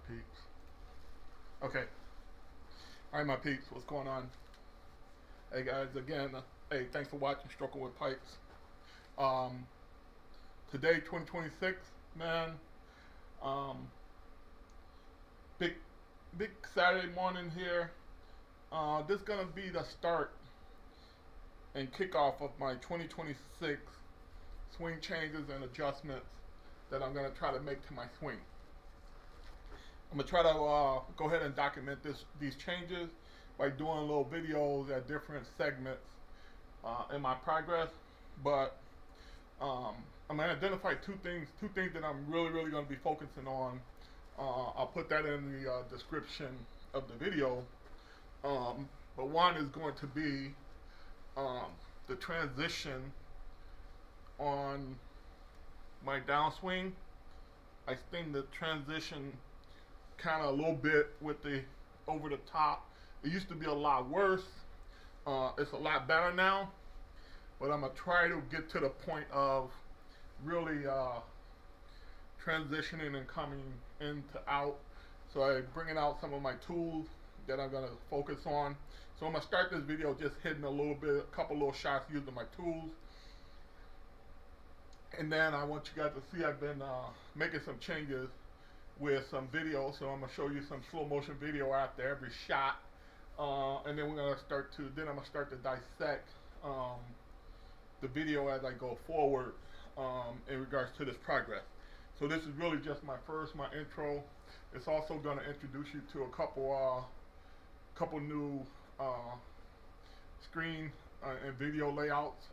peeps. Okay. Alright, my peeps. What's going on? Hey, guys. Again, hey, thanks for watching Strok'en with Pipes. Um, Today, 2026, man. Um, big, big Saturday morning here. This is going to be the start and kickoff of my 2026 swing changes and adjustments that I'm going to try to make to my swing. I'm gonna try to go ahead and document these changes by doing little videos at different segments in my progress. But I'm gonna identify two things that I'm really gonna be focusing on. I'll put that in the description of the video. But one is going to be the transition on my downswing. I think the transition kind of a little bit with the over the top. It used to be a lot worse. It's a lot better now, but I'm gonna try to get to the point of really transitioning and coming into out. So I'm bringing out some of my tools that I'm gonna focus on. So I'm gonna start this video just hitting a couple little shots using my tools. And then I want you guys to see I've been making some changes with some video, so I'm gonna show you some slow motion video after every shot, and then I'm gonna start to dissect the video as I go forward in regards to this progress. So this is really just my intro. It's also gonna introduce you to a couple new screen and video layouts.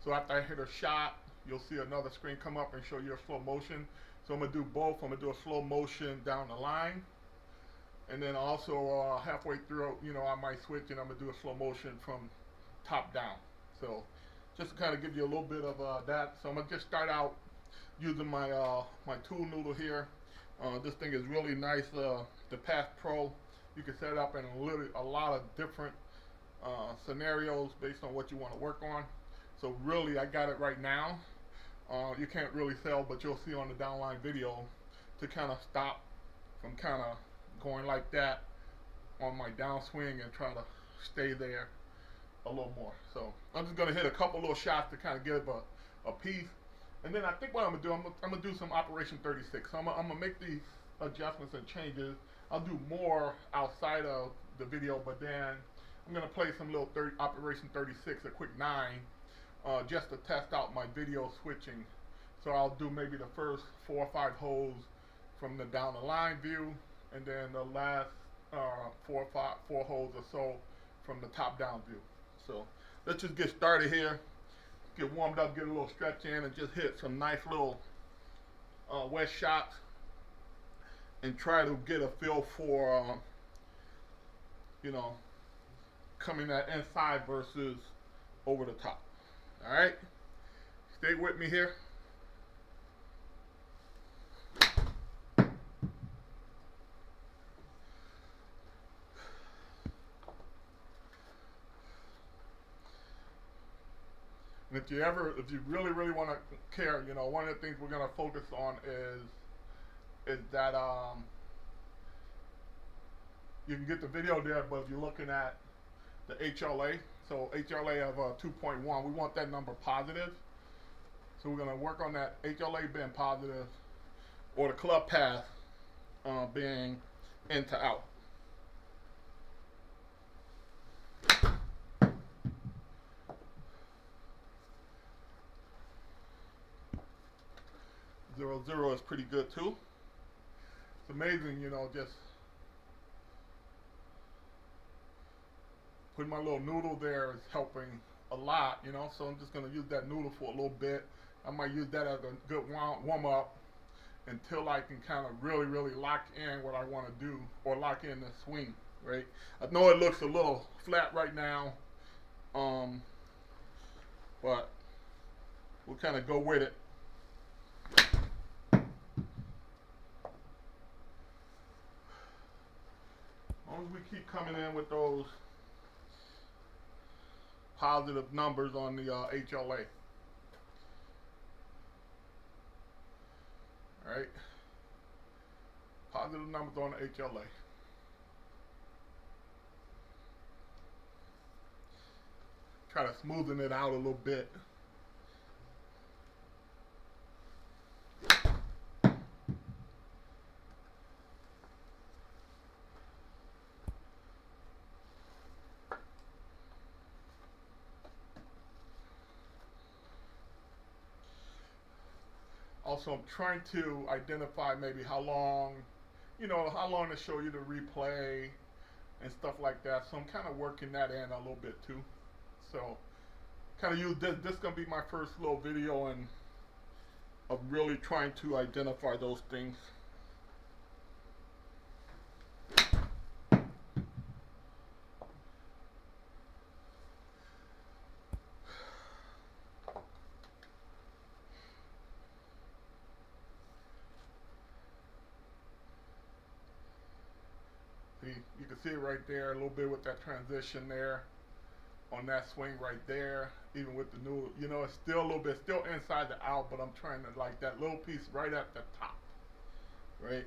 So after I hit a shot, you'll see another screen come up and show you a slow motion. So I'm going to do both. I'm going to do a slow motion down the line. And then also halfway through, I might switch and I'm going to do a slow motion from top down. So just to kind of give you a little bit of that. So I'm going to just start out using my my tool noodle here. This thing is really nice. The Path Pro. You can set it up in a lot of different scenarios based on what you want to work on. So really, I got it right now. You can't really tell, but you'll see on the downline video to kind of stop from kind of going like that on my downswing and try to stay there a little more. So I'm just going to hit a couple little shots to kind of give a piece. And then I think what I'm going to do, I'm going to do some Operation 36. So I'm going to make these adjustments and changes. I'll do more outside of the video, but then I'm going to play some little Operation 36, a quick 9. Just to test out my video switching. So I'll do maybe the first 4 or 5 holes from the down the line view, and then the last 4 holes or so from the top down view. So let's just get started here, get warmed up, get a little stretch in, and just hit some nice little wet shots and try to get a feel for coming at inside versus over the top. All right, stay with me here. And if you really want to care, one of the things we're going to focus on is that you can get the video there, but if you're looking at the HLA, so HLA of 2.1, we want that number positive. So we're going to work on that HLA being positive, or the club path being in to out. Zero is pretty good too. It's amazing, just putting my little noodle there is helping a lot, so I'm just going to use that noodle for a little bit. I might use that as a good warm up until I can kind of really lock in what I want to do, or lock in the swing, right? I know it looks a little flat right now, but we'll kind of go with it. As long as we keep coming in with those positive numbers on the HLA. Alright. Positive numbers on the HLA. Try to smoothen it out a little bit. Also, I'm trying to identify maybe how long, how long to show you the replay and stuff like that. So I'm kind of working that in a little bit too. So kind of use this. This is gonna be my first little video and of really trying to identify those things. See, you can see it right there a little bit with that transition there on that swing right there. Even with the new, it's still a little bit, still inside the out, but I'm trying to like that little piece right at the top, right?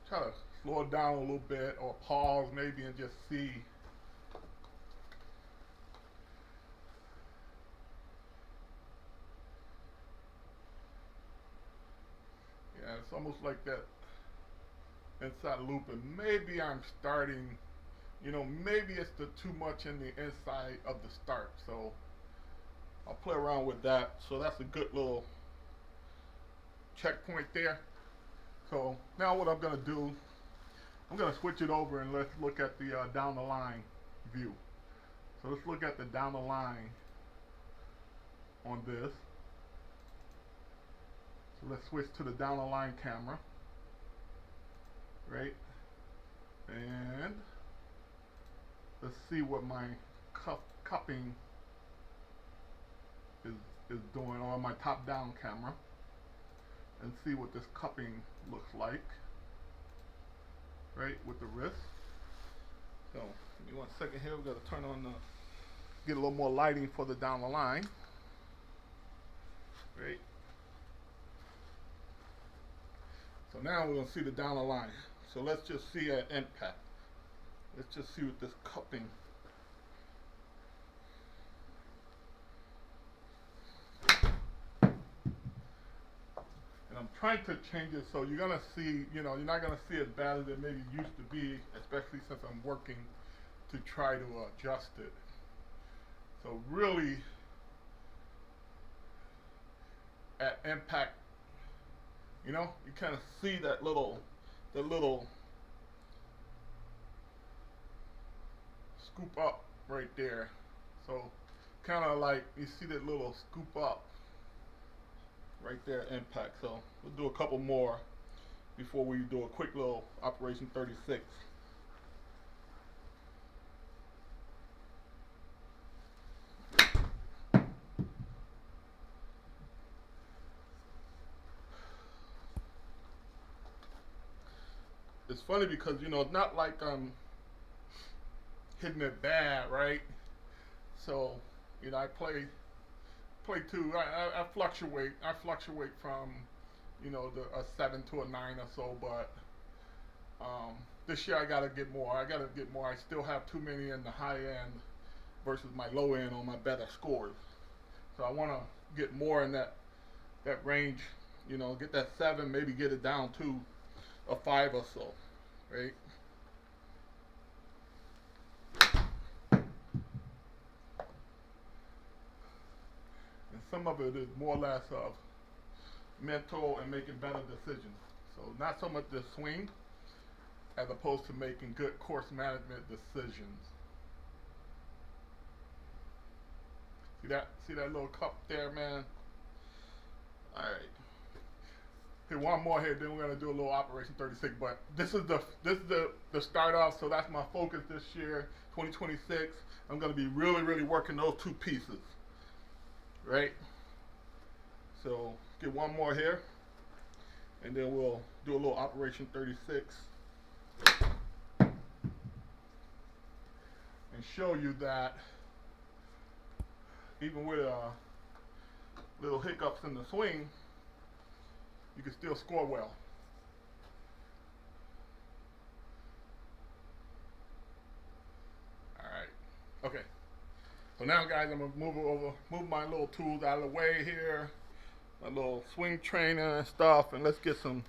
Try to slow it down a little bit or pause maybe and just see. Yeah, it's almost like that inside loop, and maybe I'm starting, maybe it's too much in the inside of the start. So I'll play around with that. So that's a good little checkpoint there. So now what I'm gonna do, I'm gonna switch it over and let's look at the down the line view. So let's look at the down the line on this. So let's switch to the down the line camera, right? And let's see what my cupping is doing on my top down camera, and see what this cupping looks like, right, with the wrist. So give me 1 second here. We've got to turn on get a little more lighting for the down the line, right? So now we're going to see the down the line. So let's just see at impact. Let's just see what this cupping. And I'm trying to change it so you're going to see, you're not going to see it better than maybe it used to be, especially since I'm working to try to adjust it. So really, at impact, you kind of see the little scoop up right there. So kind of like you see that little scoop up right there, impact. So we'll do a couple more before we do a quick little Operation 36. It's funny because it's not like I'm hitting it bad, right? So I play too. I fluctuate. I fluctuate from a 7 to a 9 or so, but this year I gotta get more. I still have too many in the high end versus my low end on my better scores. So I want to get more in that range. Get that 7, maybe get it down to a 5 or so, right? And some of it is more or less of mental and making better decisions. So not so much the swing as opposed to making good course management decisions. See that little cup there, man? All right. Here, one more here, then we're gonna do a little Operation 36. But this is the start off. So that's my focus this year, 2026. I'm gonna be really working those two pieces, right? So get one more here, and then we'll do a little Operation 36 and show you that even with little hiccups in the swing, you can still score well. All right. Okay. So now, guys, I'm gonna move my little tools out of the way here, my little swing trainer and stuff, and let's get some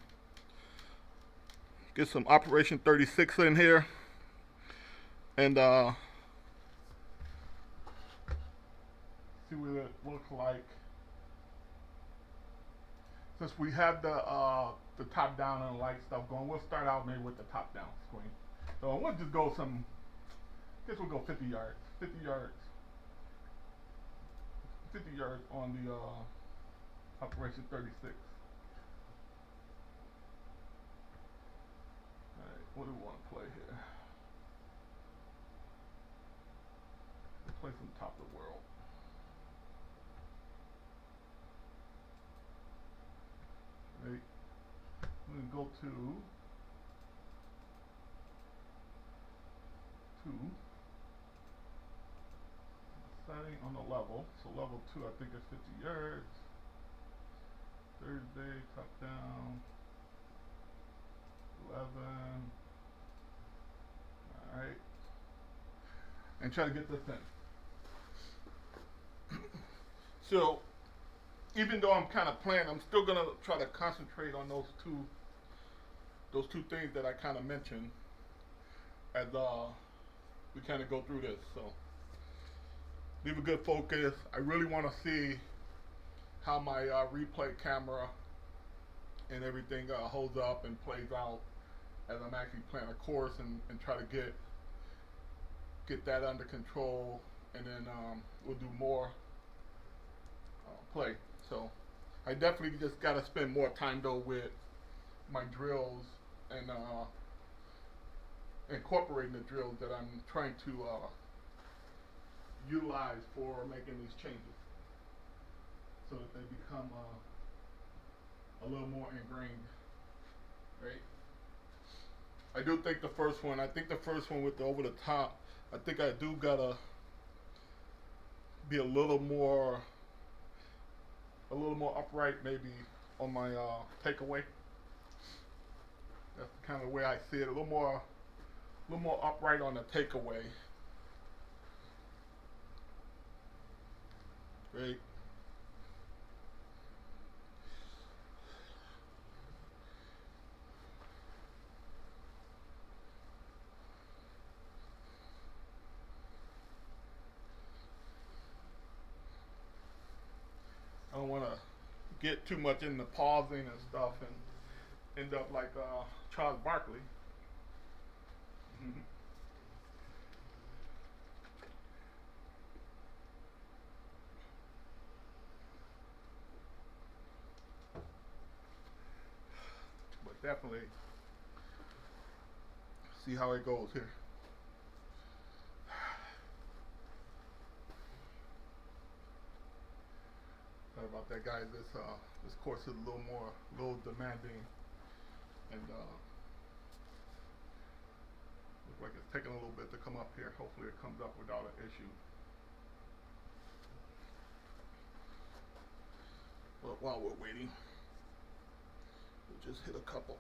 Operation 36 in here, and see what it looks like. Since we have the top down and light stuff going, we'll start out maybe with the top down screen. So we'll just go I guess we'll go 50 yards. 50 yards. 50 yards on the Operation 36. Alright, what do we want to play here? Let's play some Top of the World. Right. I'm going to go to 2. Setting on the level. So level 2 I think is 50 yards. Thursday, top down. 11. Alright. And try to get this in. So even though I'm kind of playing, I'm still gonna try to concentrate on those two things that I kind of mentioned as we kind of go through this. So leave a good focus. I really want to see how my replay camera and everything holds up and plays out as I'm actually playing a course, and try to get that under control, and then we'll do more play. So I definitely just got to spend more time though with my drills and incorporating the drills that I'm trying to utilize for making these changes, so that they become a little more ingrained, right? I do think the first one with the over the top, I think I do gotta be a little more upright maybe on my takeaway. That's kind of the way I see it. A little more upright on the takeaway. Right. I don't want to get too much into pausing and stuff and end up like Charles Barkley. But definitely see how it goes here. Sorry about that, guys. This course is a little demanding, and looks like it's taking a little bit to come up here. Hopefully, it comes up without an issue. But while we're waiting, we'll just hit a couple.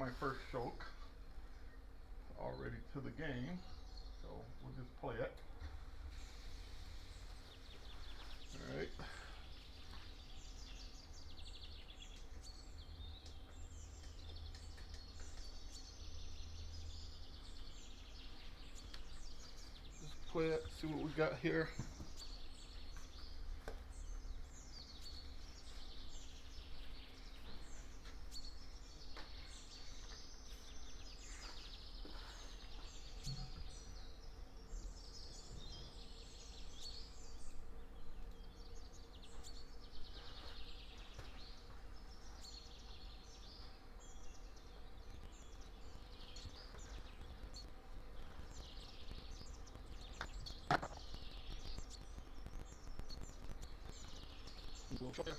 my first stroke already to the game, so we'll just play it. All right. Just play it, see what we got here. We'll show you.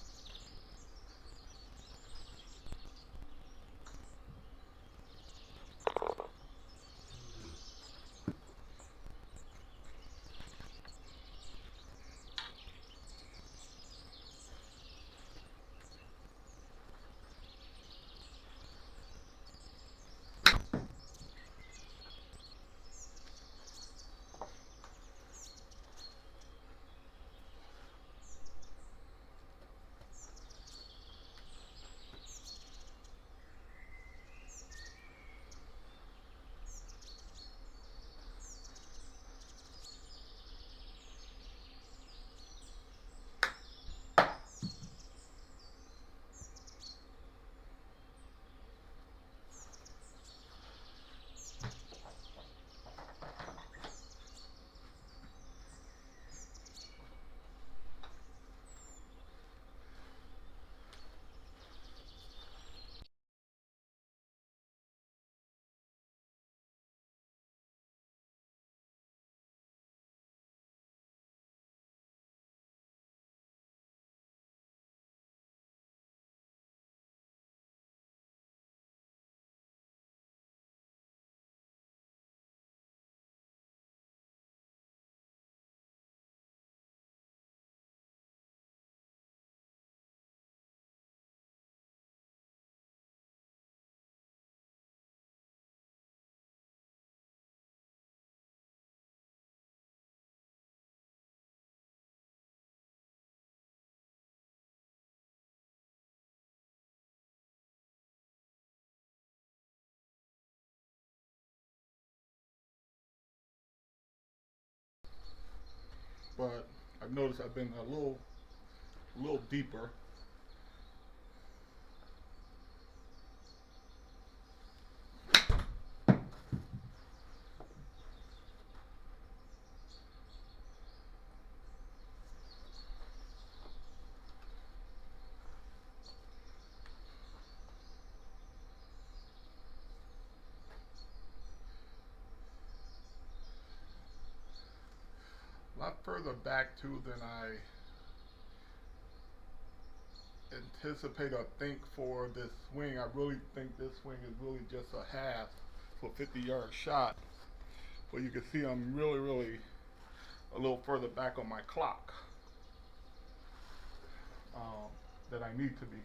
But I've noticed I've been a little deeper. A lot further back too than I anticipate or think for this swing. I really think this swing is really just a half for a 50-yard shot. But you can see I'm really a little further back on my clock than I need to be.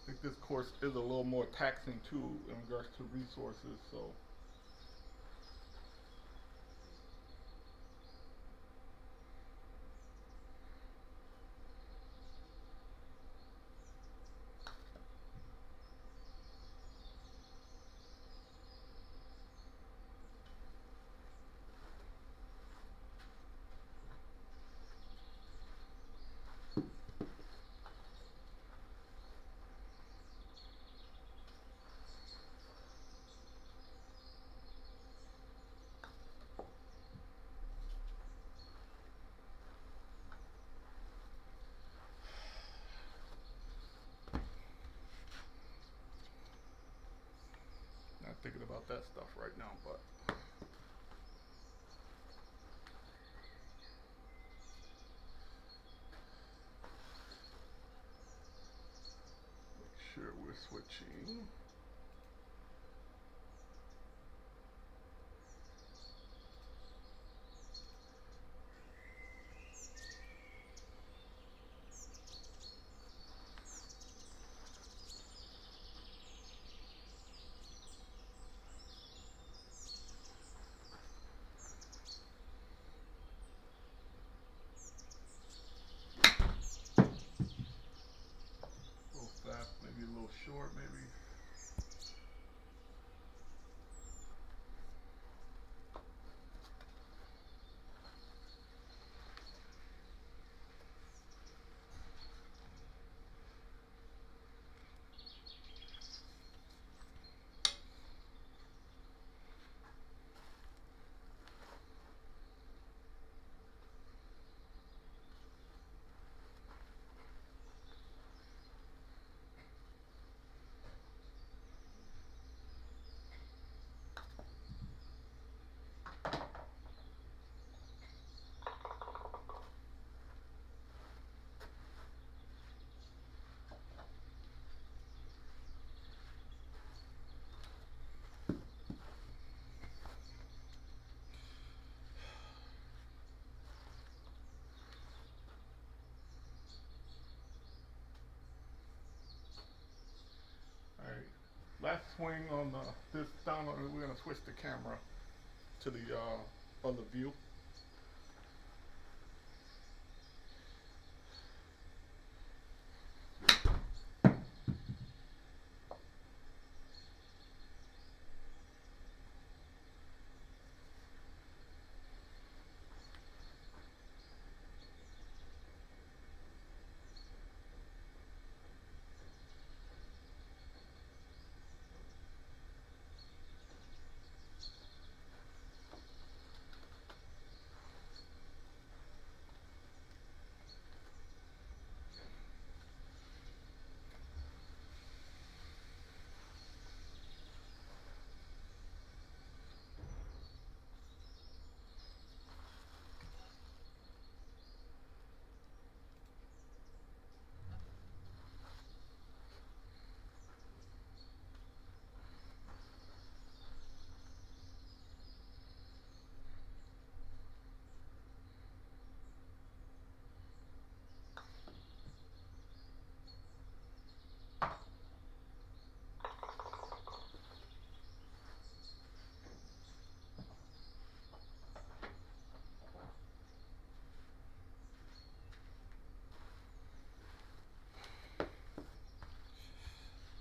I think this course is a little more taxing too in regards to resources, so not thinking about that stuff right now, but make sure we're switching. swing on this down. We're gonna switch the camera to the other view.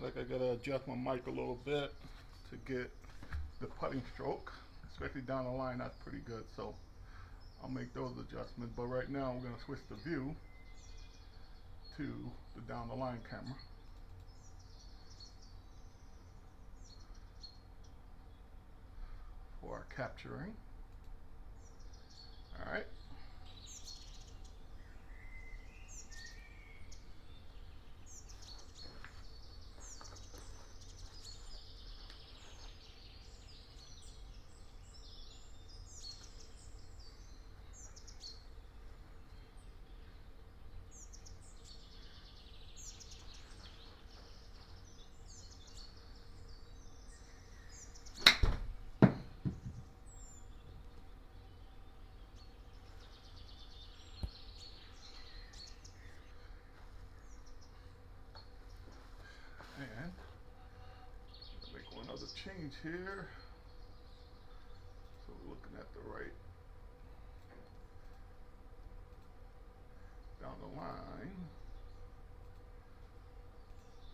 Like I gotta adjust my mic a little bit to get the putting stroke, especially down the line. That's pretty good, so I'll make those adjustments. But right now we're gonna switch the view to the down the line camera. For our capturing. All right. And make one other change here. So we're looking at the right down the line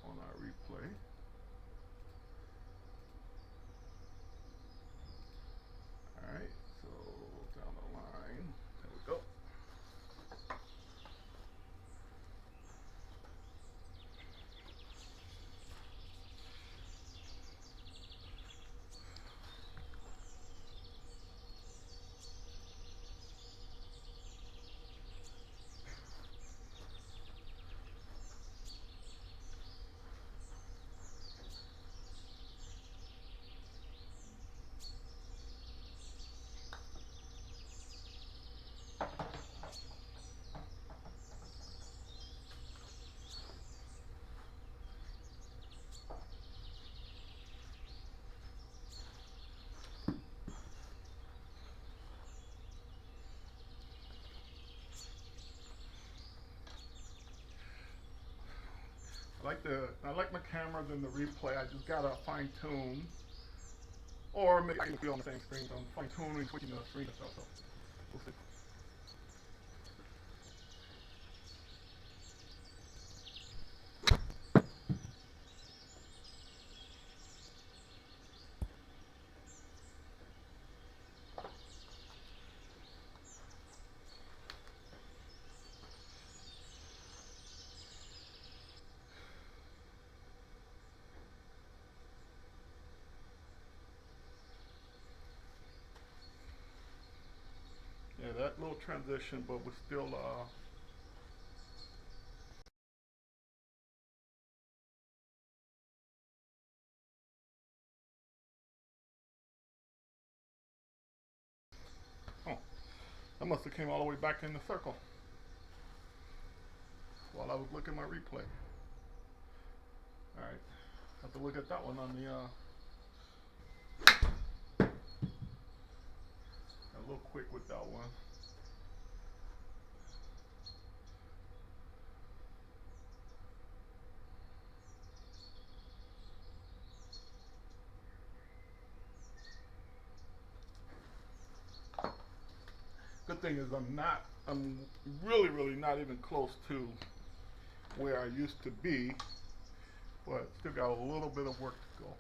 on our replay. Alright, so down the line, there we go. I like my cameras in the replay. I just gotta fine tune, or maybe I can be on the same screen. So I'm fine tuning, switching the screen and stuff. So we'll see. Yeah, that little transition, but we're still oh, that must have came all the way back in the circle while I was looking at my replay. Alright, have to look at that one on the a little quick with that one. thing is I'm really not even close to where I used to be, but still got a little bit of work to go.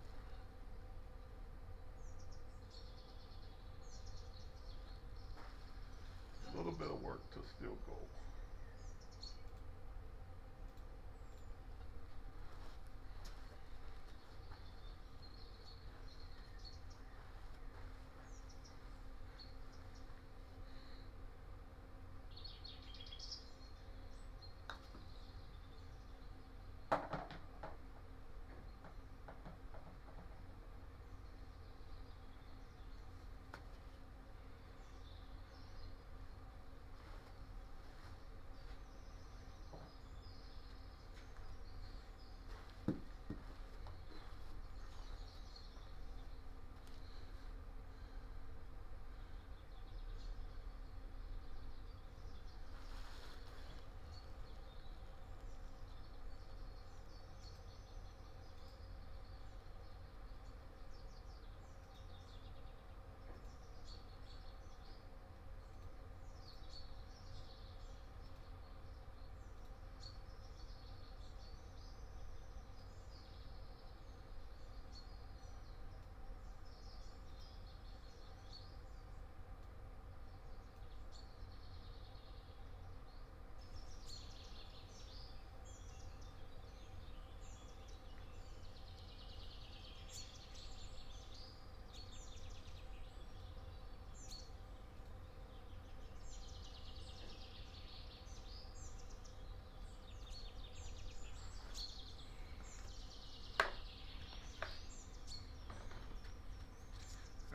A little bit of work to still go.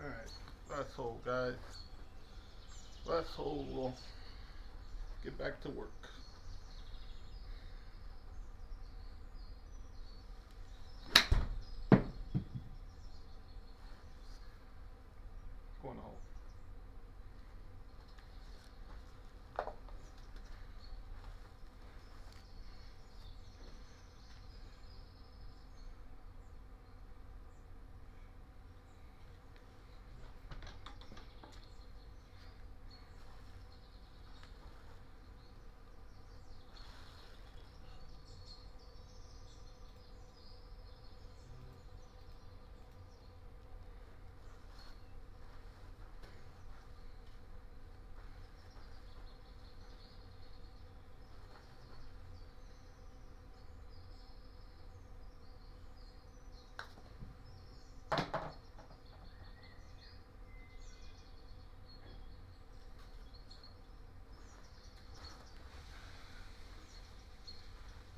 Alright, that's all, guys. That's all. We'll get back to work. Going on.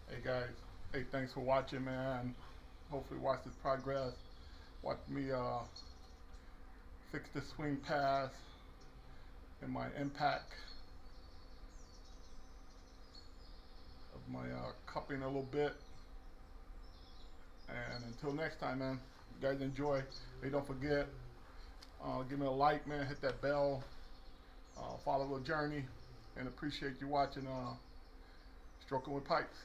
Hey guys, hey, thanks for watching, man. Hopefully watch this progress. Watch me fix the swing pass and my impact of my cupping a little bit. And until next time, man, you guys enjoy. Hey, don't forget, give me a like, man, hit that bell, follow the journey, and appreciate you watching Strok'en with Pipes.